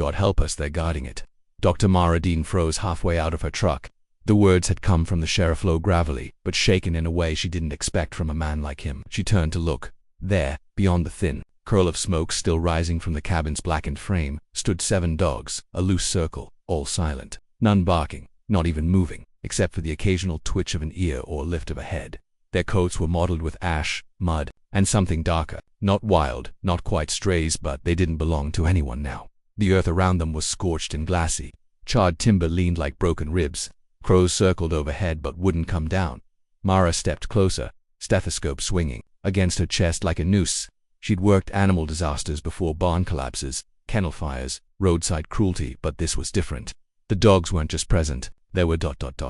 God help us, they're guarding it. Dr. Mara Dean froze halfway out of her truck. The words had come from the sheriff low gravelly, but shaken in a way she didn't expect from a man like him. She turned to look. There, beyond the thin curl of smoke still rising from the cabin's blackened frame, stood 7 dogs, a loose circle, all silent. None barking, not even moving, except for the occasional twitch of an ear or lift of a head. Their coats were mottled with ash, mud, and something darker. Not wild, not quite strays, but they didn't belong to anyone now. The earth around them was scorched and glassy. Charred timber leaned like broken ribs. Crows circled overhead but wouldn't come down. Mara stepped closer, stethoscope swinging against her chest like a noose. She'd worked animal disasters before, barn collapses, kennel fires, roadside cruelty, but this was different. The dogs weren't just present. They were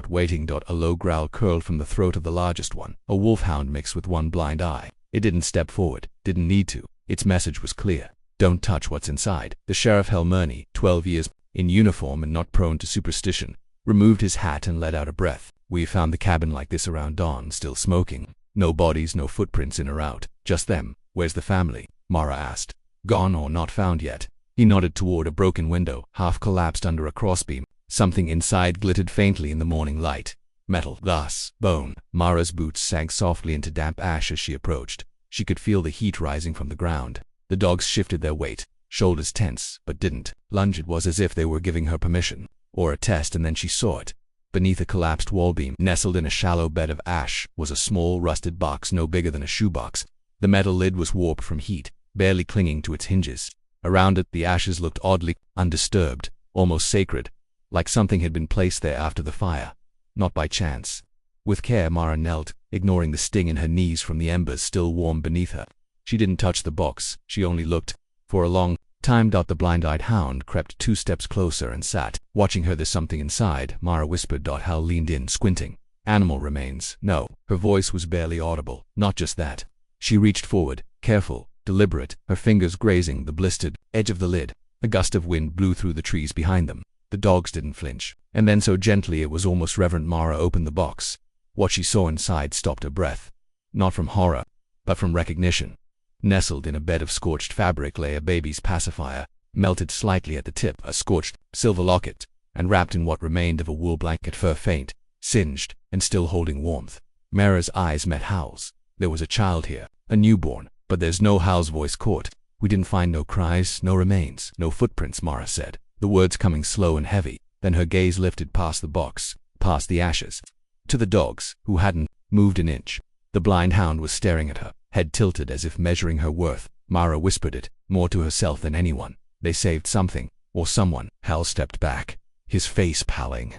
waiting. A low growl curled from the throat of the largest one, a wolfhound mixed with one blind eye. It didn't step forward, didn't need to. Its message was clear. Don't touch what's inside. The Sheriff Hal Murney, 12 years, in uniform and not prone to superstition, removed his hat and let out a breath. We found the cabin like this around dawn, still smoking. No bodies, no footprints in or out. Just them. Where's the family? Mara asked. Gone or not found yet? He nodded toward a broken window, half collapsed under a crossbeam. Something inside glittered faintly in the morning light. Metal, glass, bone. Mara's boots sank softly into damp ash as she approached. She could feel the heat rising from the ground. The dogs shifted their weight, shoulders tense, but didn't lunge. It was as if they were giving her permission, or a test, and then she saw it. Beneath a collapsed wall beam, nestled in a shallow bed of ash, was a small, rusted box no bigger than a shoebox. The metal lid was warped from heat, barely clinging to its hinges. Around it, the ashes looked oddly undisturbed, almost sacred, like something had been placed there after the fire. Not by chance. With care, Mara knelt, ignoring the sting in her knees from the embers still warm beneath her. She didn't touch the box, she only looked. For a long time, the blind-eyed hound crept 2 steps closer and sat, watching her. There's something inside, Mara whispered. Hal leaned in, squinting. Animal remains. No. Her voice was barely audible. Not just that. She reached forward, careful, deliberate, her fingers grazing the blistered edge of the lid. A gust of wind blew through the trees behind them. The dogs didn't flinch. And then, so gently it was almost reverent, Mara opened the box. What she saw inside stopped her breath. Not from horror, but from recognition. Nestled in a bed of scorched fabric lay a baby's pacifier, melted slightly at the tip, a scorched silver locket, and wrapped in what remained of a wool blanket, fur faint, singed, and still holding warmth. Mara's eyes met Hal's. There was a child here, a newborn, but there's no. Hal's voice caught. We didn't find no cries, no remains, no footprints, Mara said, the words coming slow and heavy. Then her gaze lifted past the box, past the ashes, to the dogs, who hadn't moved an inch. The blind hound was staring at her, head tilted as if measuring her worth. Mara whispered it, more to herself than anyone. They saved something, or someone. Hal stepped back, his face paling.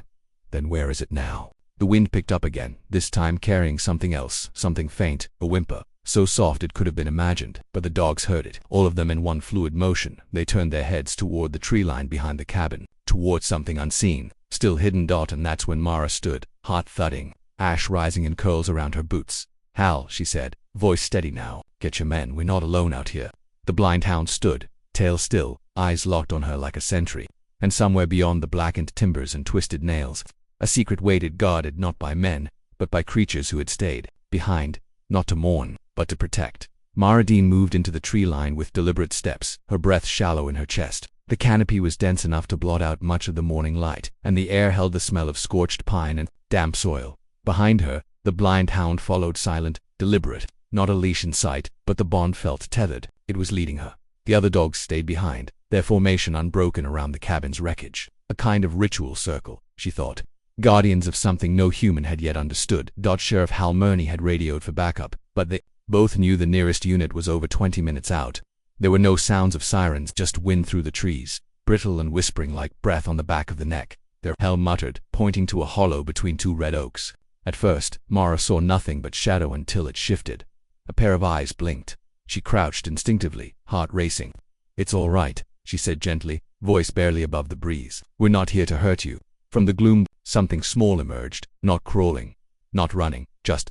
Then where is it now? The wind picked up again, this time carrying something else, something faint, a whimper, so soft it could have been imagined, but the dogs heard it, all of them in one fluid motion. They turned their heads toward the tree line behind the cabin, toward something unseen, still hidden. And that's when Mara stood, heart thudding, ash rising in curls around her boots. Hal, she said, voice steady now, get your men, we're not alone out here. The blind hound stood, tail still, eyes locked on her like a sentry, and somewhere beyond the blackened timbers and twisted nails, a secret waited, guarded not by men, but by creatures who had stayed behind, not to mourn, but to protect. Mara Dean moved into the tree line with deliberate steps, her breath shallow in her chest. The canopy was dense enough to blot out much of the morning light, and the air held the smell of scorched pine and damp soil. Behind her, the blind hound followed, silent, deliberate, not a leash in sight, but the bond felt tethered. It was leading her. The other dogs stayed behind, their formation unbroken around the cabin's wreckage. A kind of ritual circle, she thought. Guardians of something no human had yet understood. Sheriff Hal Murney had radioed for backup, but they both knew the nearest unit was over 20 minutes out. There were no sounds of sirens, just wind through the trees, brittle and whispering like breath on the back of the neck. There, Hal muttered, pointing to a hollow between 2 red oaks. At first, Mara saw nothing but shadow until it shifted. A pair of eyes blinked. She crouched instinctively, heart racing. It's all right, she said gently, voice barely above the breeze. We're not here to hurt you. From the gloom, something small emerged, not crawling, not running, just ...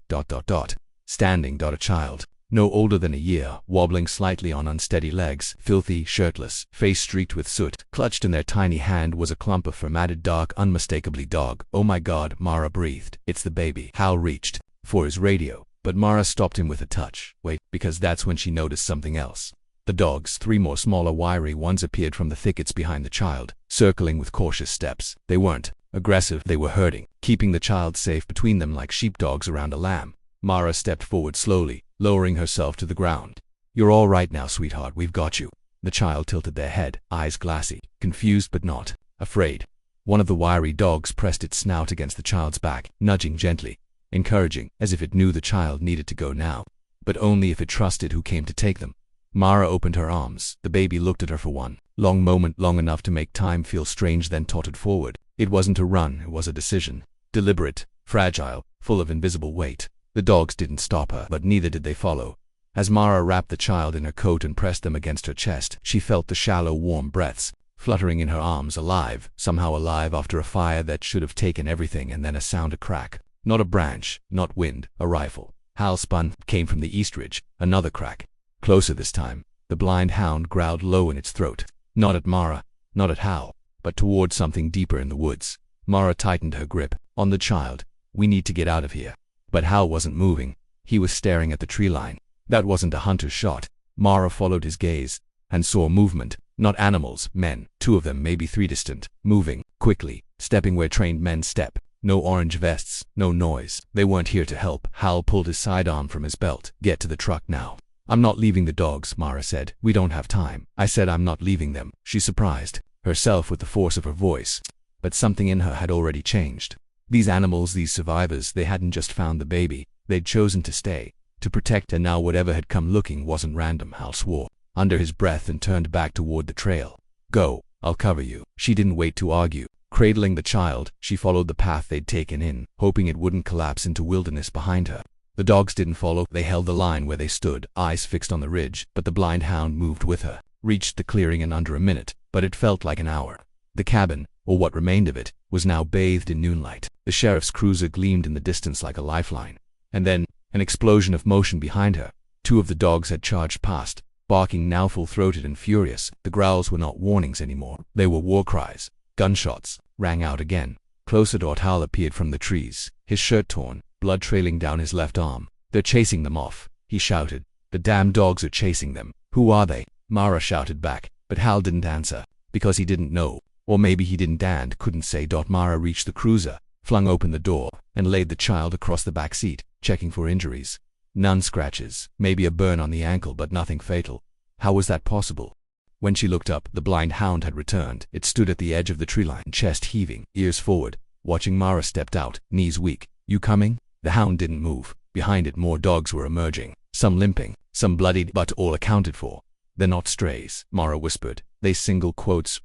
standing. A child, no older than a year, wobbling slightly on unsteady legs, filthy, shirtless, face streaked with soot. Clutched in their tiny hand was a clump of fermented dark, unmistakably dog. Oh my God, Mara breathed. It's the baby. Hal reached for his radio, but Mara stopped him with a touch. Wait, because that's when she noticed something else. The dogs, 3 more smaller wiry ones, appeared from the thickets behind the child, circling with cautious steps. They weren't aggressive, they were herding, keeping the child safe between them like sheepdogs around a lamb. Mara stepped forward slowly, lowering herself to the ground. "You're all right now, sweetheart, we've got you." The child tilted their head, eyes glassy, confused but not afraid. One of the wiry dogs pressed its snout against the child's back, nudging gently, encouraging, as if it knew the child needed to go now, but only if it trusted who came to take them. Mara opened her arms. The baby looked at her for one long moment, long enough to make time feel strange, then tottered forward. It wasn't a run, it was a decision. Deliberate, fragile, full of invisible weight. The dogs didn't stop her, but neither did they follow. As Mara wrapped the child in her coat and pressed them against her chest, she felt the shallow, warm breaths fluttering in her arms, alive, somehow alive after a fire that should have taken everything, and then a sound, a crack. Not a branch, not wind, a rifle. Hal spun, came from the east ridge. Another crack. Closer this time. The blind hound growled low in its throat. Not at Mara, not at Hal, but toward something deeper in the woods. Mara tightened her grip on the child. "We need to get out of here." But Hal wasn't moving. He was staring at the tree line. That wasn't a hunter's shot. Mara followed his gaze and saw movement. Not animals, men. 2 of them, maybe 3, distant, moving quickly, stepping where trained men step. No orange vests, no noise. They weren't here to help. Hal pulled his sidearm from his belt. "Get to the truck now." "I'm not leaving the dogs," Mara said. "We don't have time." "I said I'm not leaving them." She surprised herself with the force of her voice. But something in her had already changed. These animals, these survivors, they hadn't just found the baby. They'd chosen to stay, to protect, and now whatever had come looking wasn't random, Hal swore under his breath and turned back toward the trail. "Go, I'll cover you." She didn't wait to argue. Cradling the child, she followed the path they'd taken in, hoping it wouldn't collapse into wilderness behind her. The dogs didn't follow. They held the line where they stood, eyes fixed on the ridge, but the blind hound moved with her, reached the clearing in under a minute, but it felt like an hour. The cabin, or what remained of it, was now bathed in noonlight. The sheriff's cruiser gleamed in the distance like a lifeline. And then, an explosion of motion behind her. 2 of the dogs had charged past, barking now full-throated and furious. The growls were not warnings anymore. They were war cries. Gunshots rang out again. Closer, Hal appeared from the trees, his shirt torn, blood trailing down his left arm. "They're chasing them off," he shouted. "The damn dogs are chasing them." "Who are they?" Mara shouted back, but Hal didn't answer, because he didn't know. Or maybe he didn't and couldn't say. Mara reached the cruiser, flung open the door, and laid the child across the back seat, checking for injuries. None scratches, maybe a burn on the ankle, but nothing fatal. How was that possible? When she looked up, the blind hound had returned. It stood at the edge of the tree line, chest heaving, ears forward, watching Mara stepped out, knees weak. "You coming?" The hound didn't move. Behind it, more dogs were emerging, some limping, some bloodied, but all accounted for. "They're not strays," Mara whispered. "They single quotes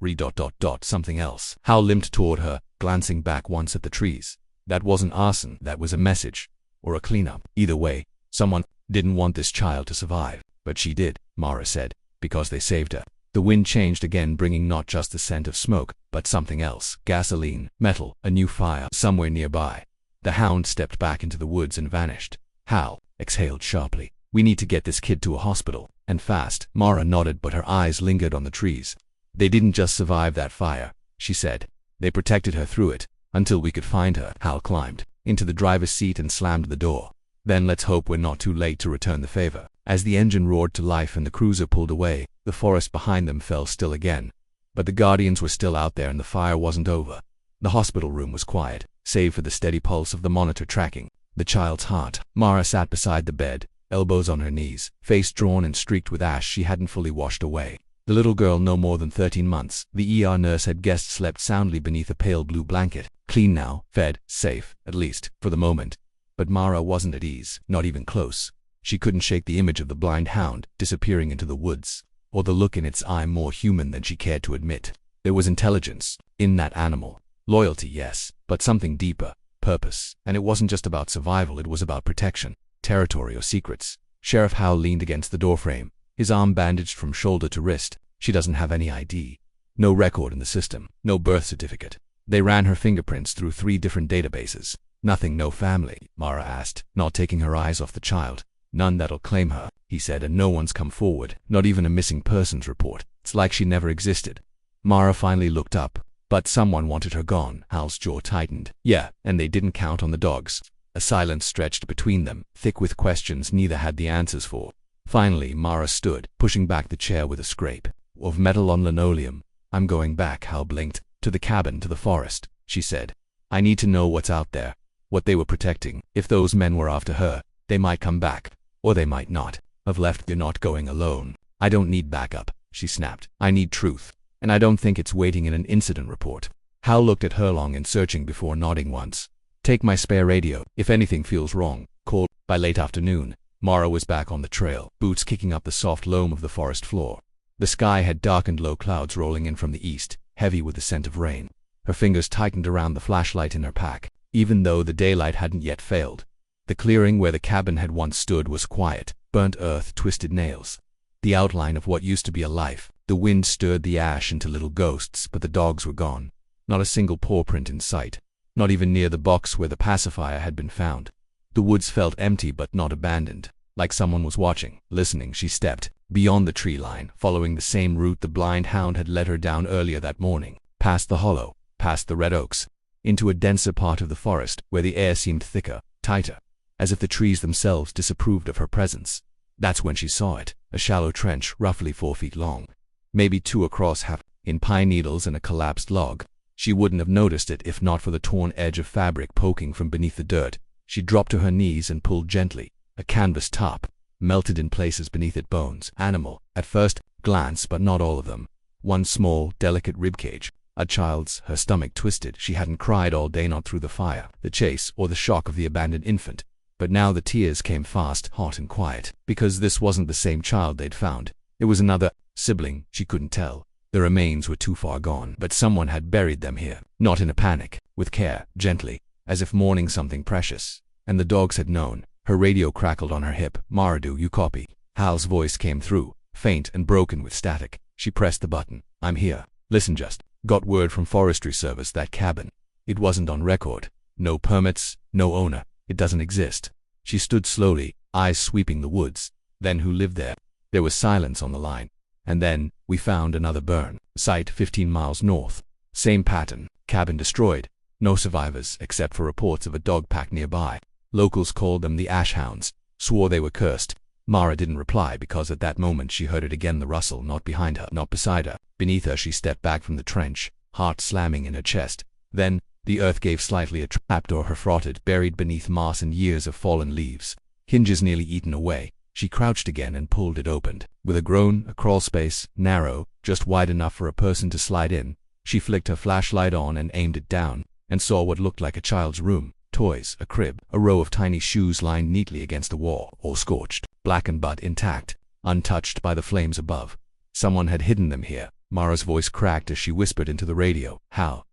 something else." Hal limped toward her, glancing back once at the trees. That wasn't arson, that was a message. Or a cleanup. Either way, someone didn't want this child to survive. But she did, Mara said, because they saved her. The wind changed again, bringing not just the scent of smoke, but something else. Gasoline, metal, a new fire, somewhere nearby. The hound stepped back into the woods and vanished. Hal exhaled sharply. "We need to get this kid to a hospital, and fast." Mara nodded, but her eyes lingered on the trees. "They didn't just survive that fire," she said. "They protected her through it, until we could find her." Hal climbed into the driver's seat and slammed the door. "Then let's hope we're not too late to return the favor." As the engine roared to life and the cruiser pulled away, the forest behind them fell still again. But the Guardians were still out there and the fire wasn't over. The hospital room was quiet, save for the steady pulse of the monitor tracking the child's heart. Mara sat beside the bed, elbows on her knees, face drawn and streaked with ash she hadn't fully washed away. The little girl, no more than 13 months, the ER nurse had guessed, slept soundly beneath a pale blue blanket. Clean now, fed, safe, at least, for the moment. But Mara wasn't at ease, not even close. She couldn't shake the image of the blind hound disappearing into the woods, or the look in its eye more human than she cared to admit. There was intelligence in that animal. Loyalty, yes, but something deeper. Purpose. And it wasn't just about survival, it was about protection, territory, or secrets. Sheriff Hal leaned against the doorframe, his arm bandaged from shoulder to wrist. "She doesn't have any ID. No record in the system. No birth certificate." They ran her fingerprints through 3 different databases. "Nothing, no family?" Mara asked, not taking her eyes off the child. "None that'll claim her," he said, "and no one's come forward. Not even a missing persons report. It's like she never existed." Mara finally looked up. "But someone wanted her gone." Hal's jaw tightened. "Yeah, and they didn't count on the dogs." A silence stretched between them, thick with questions neither had the answers for. Finally, Mara stood, pushing back the chair with a scrape of metal on linoleum. I'm going back, Hal blinked. To the cabin, to the forest, she said. I need to know what's out there, what they were protecting. If those men were after her, they might come back, or they might not. I've left. You're not going alone. I don't need backup, she snapped. I need truth, and I don't think it's waiting in an incident report. Hal looked at her long and searching before nodding once. Take my spare radio. If anything feels wrong, call. By late afternoon, Mara was back on the trail, boots kicking up the soft loam of the forest floor. The sky had darkened, low clouds rolling in from the east, heavy with the scent of rain. Her fingers tightened around the flashlight in her pack, even though the daylight hadn't yet failed. The clearing where the cabin had once stood was quiet, burnt earth, twisted nails. The outline of what used to be a life. The wind stirred the ash into little ghosts, but the dogs were gone. Not a single paw print in sight, not even near the box where the pacifier had been found. The woods felt empty but not abandoned, like someone was watching, listening. She stepped beyond the tree line, following the same route the blind hound had led her down earlier that morning, past the hollow, past the red oaks, into a denser part of the forest where the air seemed thicker, tighter, as if the trees themselves disapproved of her presence. That's when she saw it, a shallow trench roughly 4 feet long, maybe 2 across, half in pine needles and a collapsed log. She wouldn't have noticed it if not for the torn edge of fabric poking from beneath the dirt. She dropped to her knees and pulled gently. A canvas top, melted in places beneath it, bones. Animal, at first glance, but not all of them. One small, delicate ribcage. A child's. Her stomach twisted. She hadn't cried all day, not through the fire, the chase, or the shock of the abandoned infant. But now the tears came fast, hot and quiet, because this wasn't the same child they'd found. It was another sibling. She couldn't tell. The remains were too far gone, but someone had buried them here, not in a panic, with care, gently, as if mourning something precious. And the dogs had known. Her radio crackled on her hip. Mara, do you copy? Hal's voice came through, faint and broken with static. She pressed the button. I'm here. Listen, just got word from Forestry Service that cabin. It wasn't on record. No permits, no owner. It doesn't exist. She stood slowly, eyes sweeping the woods. Then who lived there? There was silence on the line. And then, we found another burn. Site 15 miles north. Same pattern. Cabin destroyed. No survivors, except for reports of a dog pack nearby. Locals called them the Ash Hounds. Swore they were cursed. Mara didn't reply because at that moment she heard it again, the rustle, not behind her, not beside her. Beneath her she stepped back from the trench, heart slamming in her chest. Then, the earth gave slightly. A trapdoor, her frotted, buried beneath moss and years of fallen leaves. Hinges nearly eaten away. She crouched again and pulled it open. With a groan, a crawl space, narrow, just wide enough for a person to slide in. She flicked her flashlight on and aimed it down, and saw what looked like a child's room. Toys, a crib, a row of tiny shoes lined neatly against the wall, all scorched, blackened but intact, untouched by the flames above. Someone had hidden them here. Mara's voice cracked as she whispered into the radio. How? ...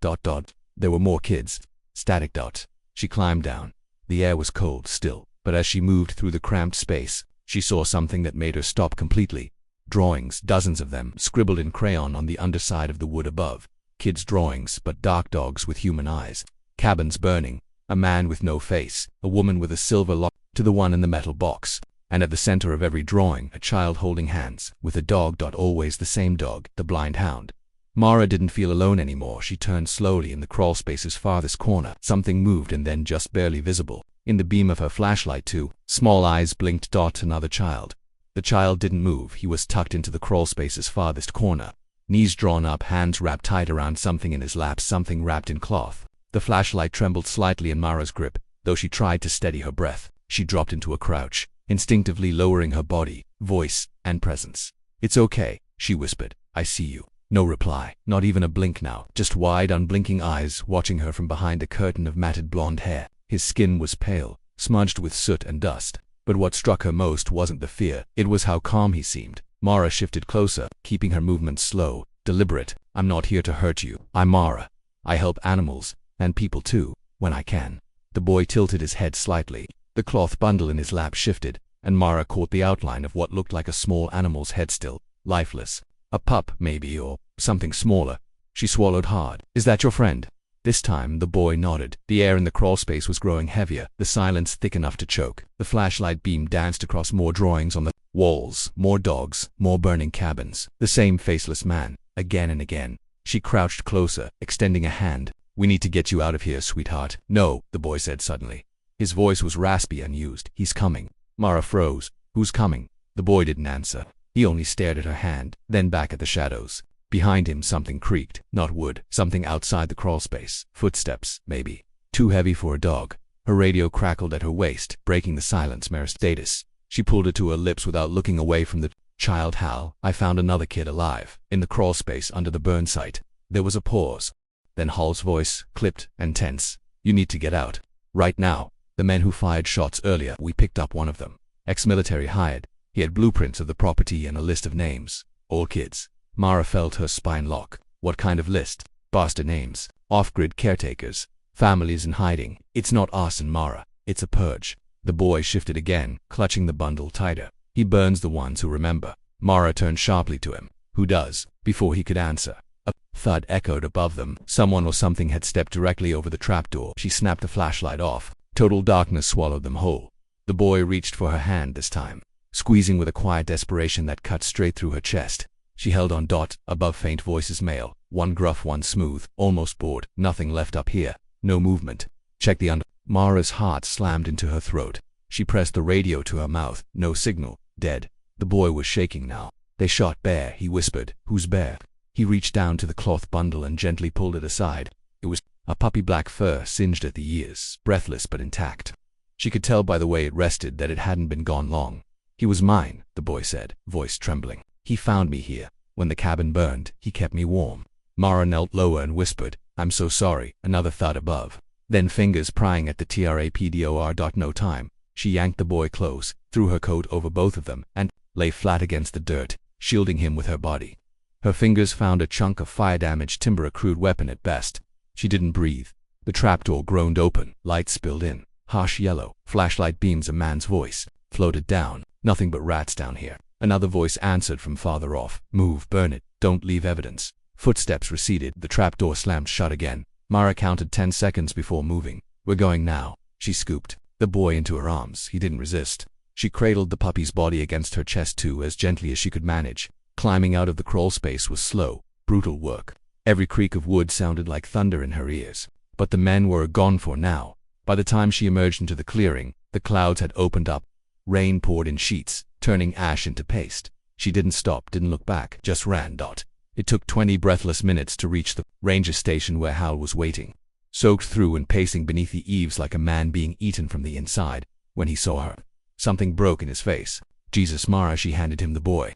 There were more kids. Static dots. She climbed down. The air was cold still, but as she moved through the cramped space, she saw something that made her stop completely. Drawings, dozens of them, scribbled in crayon on the underside of the wood above. Kids' drawings, but dark dogs with human eyes. Cabins burning. A man with no face. A woman with a silver lock to the one in the metal box. And at the center of every drawing, a child holding hands, with a dog. Always the same dog, the blind hound. Mara didn't feel alone anymore. She turned slowly in the crawl space's farthest corner. Something moved and then just barely visible. In the beam of her flashlight, two small eyes blinked. Another child. The child didn't move. He was tucked into the crawl space's farthest corner. Knees drawn up, hands wrapped tight around something in his lap, something wrapped in cloth. The flashlight trembled slightly in Mara's grip. Though she tried to steady her breath, she dropped into a crouch, instinctively lowering her body, voice, and presence. It's okay, she whispered. I see you. No reply, not even a blink now, just wide, unblinking eyes watching her from behind a curtain of matted blonde hair. His skin was pale, smudged with soot and dust. But what struck her most wasn't the fear, it was how calm he seemed. Mara shifted closer, keeping her movements slow, deliberate. I'm not here to hurt you. I'm Mara. I help animals, and people too, when I can. The boy tilted his head slightly. The cloth bundle in his lap shifted, and Mara caught the outline of what looked like a small animal's head, still lifeless. A pup, maybe, or something smaller. She swallowed hard. Is that your friend? This time the boy nodded. The air in the crawl space was growing heavier, the silence thick enough to choke. The flashlight beam danced across more drawings on the walls, more dogs, more burning cabins. The same faceless man, again and again. She crouched closer, extending a hand. We need to get you out of here, sweetheart. No, the boy said suddenly. His voice was raspy, unused. He's coming. Mara froze. Who's coming? The boy didn't answer. He only stared at her hand, then back at the shadows. Behind him something creaked, not wood, something outside the crawlspace. Footsteps, maybe. Too heavy for a dog. Her radio crackled at her waist, breaking the silence. Mara status. She pulled it to her lips without looking away from the child. Hal, I found another kid alive, in the crawlspace under the burn site. There was a pause. Then Hal's voice, clipped and tense. You need to get out. Right now. The men who fired shots earlier, we picked up one of them. Ex-military hired. He had blueprints of the property and a list of names. All kids. Mara felt her spine lock. What kind of list? Bastard names. Off-grid caretakers. Families in hiding. It's not arson, Mara. It's a purge. The boy shifted again, clutching the bundle tighter. He burns the ones who remember. Mara turned sharply to him. Who does? Before he could answer, a thud echoed above them. Someone or something had stepped directly over the trapdoor. She snapped the flashlight off. Total darkness swallowed them whole. The boy reached for her hand this time, squeezing with a quiet desperation that cut straight through her chest. She held on. Above faint voices, male. One gruff, one smooth, almost bored. Nothing left up here. No movement. Check the under. Mara's heart slammed into her throat. She pressed the radio to her mouth. No signal. Dead. The boy was shaking now. They shot Bear, he whispered. Who's Bear? He reached down to the cloth bundle and gently pulled it aside. It was a puppy, black fur, singed at the ears, breathless but intact. She could tell by the way it rested that it hadn't been gone long. He was mine, the boy said, voice trembling. He found me here. When the cabin burned, he kept me warm. Mara knelt lower and whispered, I'm so sorry. Another thud above. Then fingers prying at the trapdoor. No time. She yanked the boy close, threw her coat over both of them, and lay flat against the dirt, shielding him with her body. Her fingers found a chunk of fire-damaged timber, a crude weapon at best. She didn't breathe. The trapdoor groaned open, light spilled in. Harsh yellow, flashlight beams. A man's voice floated down. Nothing but rats down here. Another voice answered from farther off. Move, burn it, don't leave evidence. Footsteps receded. The trapdoor slammed shut again. Mara counted 10 seconds before moving. We're going now. She scooped the boy into her arms. He didn't resist. She cradled the puppy's body against her chest too, as gently as she could manage. Climbing out of the crawl space was slow, brutal work. Every creak of wood sounded like thunder in her ears. But the men were gone for now. By the time she emerged into the clearing, the clouds had opened up. Rain poured in sheets, turning ash into paste. She didn't stop, didn't look back, just ran. It took 20 breathless minutes to reach the ranger station where Hal was waiting, soaked through and pacing beneath the eaves like a man being eaten from the inside. When he saw her, something broke in his face. Jesus, Mara, she handed him the boy.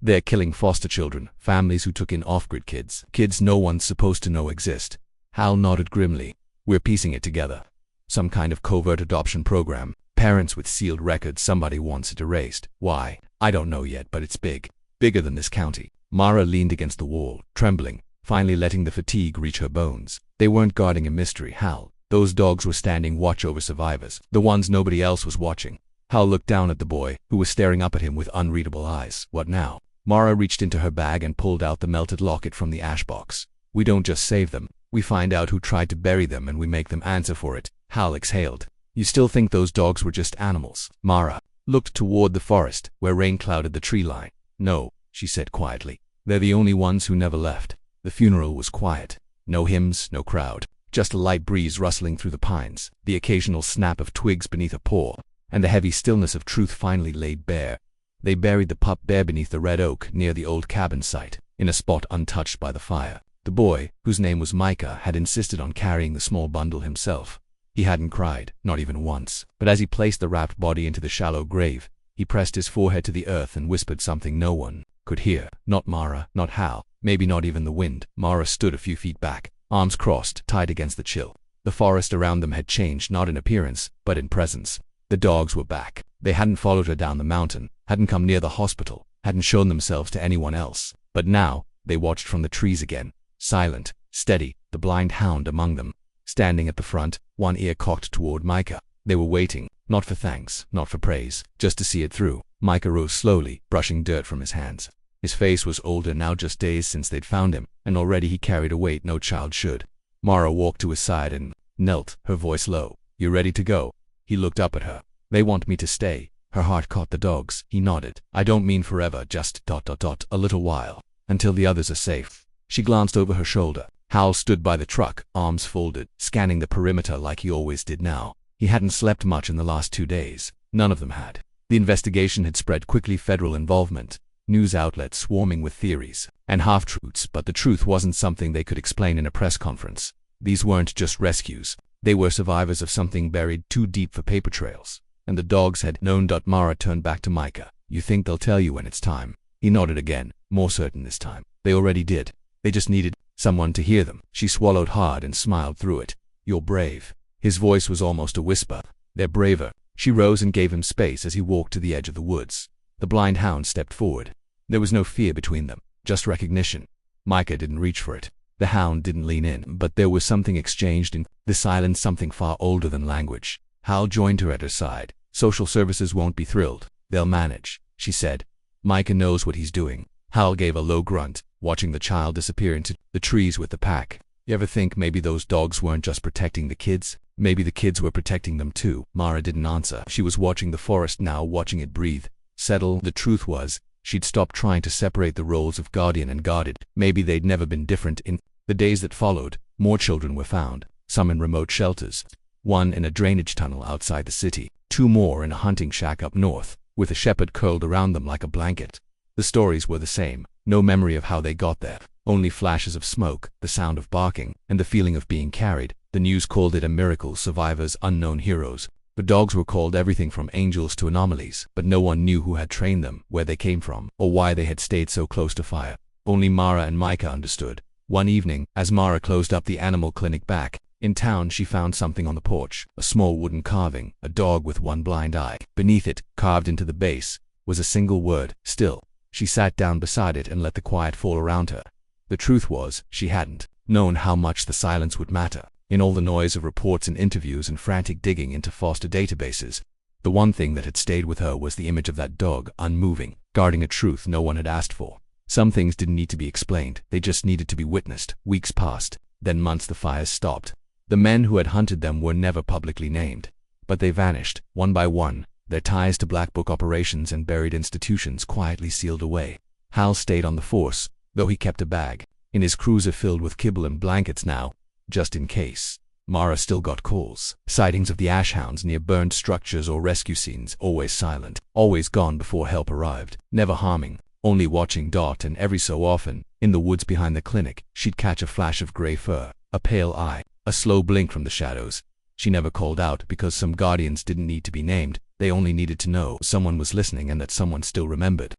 They're killing foster children, families who took in off-grid kids. Kids no one's supposed to know exist. Hal nodded grimly. We're piecing it together. Some kind of covert adoption program. Parents with sealed records. Somebody wants it erased. Why? I don't know yet, but it's big. Bigger than this county. Mara leaned against the wall, trembling, finally letting the fatigue reach her bones. They weren't guarding a mystery, Hal. Those dogs were standing watch over survivors, the ones nobody else was watching. Hal looked down at the boy, who was staring up at him with unreadable eyes. What now? Mara reached into her bag and pulled out the melted locket from the ash box. We don't just save them. We find out who tried to bury them and we make them answer for it. Hal exhaled. You still think those dogs were just animals? Mara looked toward the forest, where rain clouded the tree line. No, she said quietly. They're the only ones who never left. The funeral was quiet. No hymns, no crowd. Just a light breeze rustling through the pines, the occasional snap of twigs beneath a paw, and the heavy stillness of truth finally laid bare. They buried the pup Bear beneath the red oak near the old cabin site, in a spot untouched by the fire. The boy, whose name was Micah, had insisted on carrying the small bundle himself. He hadn't cried, not even once, but as he placed the wrapped body into the shallow grave, he pressed his forehead to the earth and whispered something no one could hear. Not Mara, not Hal, maybe not even the wind. Mara stood a few feet back, arms crossed, tight against the chill. The forest around them had changed, not in appearance, but in presence. The dogs were back. They hadn't followed her down the mountain, hadn't come near the hospital, hadn't shown themselves to anyone else. But now, they watched from the trees again, silent, steady, the blind hound among them, standing at the front, one ear cocked toward Micah. They were waiting, not for thanks, not for praise, just to see it through. Micah rose slowly, brushing dirt from his hands. His face was older now, just days since they'd found him, and already he carried a weight no child should. Mara walked to his side and knelt, her voice low. You ready to go? He looked up at her. They want me to stay. Her heart caught the dogs. He nodded. I don't mean forever, just ... a little while. Until the others are safe. She glanced over her shoulder. Hal stood by the truck, arms folded, scanning the perimeter like he always did now. He hadn't slept much in the last 2 days. None of them had. The investigation had spread quickly, federal involvement, news outlets swarming with theories and half-truths, but the truth wasn't something they could explain in a press conference. These weren't just rescues. They were survivors of something buried too deep for paper trails. And the dogs had known. Mara turned back to Micah. You think they'll tell you when it's time? He nodded again, more certain this time. They already did. They just needed someone to hear them. She swallowed hard and smiled through it. You're brave. His voice was almost a whisper. They're braver. She rose and gave him space as he walked to the edge of the woods. The blind hound stepped forward. There was no fear between them, just recognition. Micah didn't reach for it. The hound didn't lean in, but there was something exchanged in the silence, something far older than language. Hal joined her at her side. Social services won't be thrilled. They'll manage, she said. Micah knows what he's doing. Hal gave a low grunt, watching the child disappear into the trees with the pack. You ever think maybe those dogs weren't just protecting the kids? Maybe the kids were protecting them too? Mara didn't answer. She was watching the forest now, watching it breathe, settle. The truth was, she'd stopped trying to separate the roles of guardian and guarded. Maybe they'd never been different. In the days that followed, more children were found, some in remote shelters, one in a drainage tunnel outside the city, two more in a hunting shack up north, with a shepherd curled around them like a blanket. The stories were the same. No memory of how they got there. Only flashes of smoke, the sound of barking, and the feeling of being carried. The news called it a miracle, survivors, unknown heroes. The dogs were called everything from angels to anomalies, but no one knew who had trained them, where they came from, or why they had stayed so close to fire. Only Mara and Micah understood. One evening, as Mara closed up the animal clinic back in town, she found something on the porch, a small wooden carving, a dog with one blind eye. Beneath it, carved into the base, was a single word, still. She sat down beside it and let the quiet fall around her. The truth was, she hadn't known how much the silence would matter. In all the noise of reports and interviews and frantic digging into foster databases, the one thing that had stayed with her was the image of that dog, unmoving, guarding a truth no one had asked for. Some things didn't need to be explained, they just needed to be witnessed. Weeks passed, then months. The fires stopped. The men who had hunted them were never publicly named, but they vanished, one by one, their ties to Black Book operations and buried institutions quietly sealed away. Hal stayed on the force, though he kept a bag in his cruiser filled with kibble and blankets now, just in case. Mara still got calls, sightings of the ashhounds near burned structures or rescue scenes, always silent, always gone before help arrived, never harming, only watching. And every so often, in the woods behind the clinic, she'd catch a flash of gray fur, a pale eye, a slow blink from the shadows. She never called out because some guardians didn't need to be named, they only needed to know someone was listening and that someone still remembered.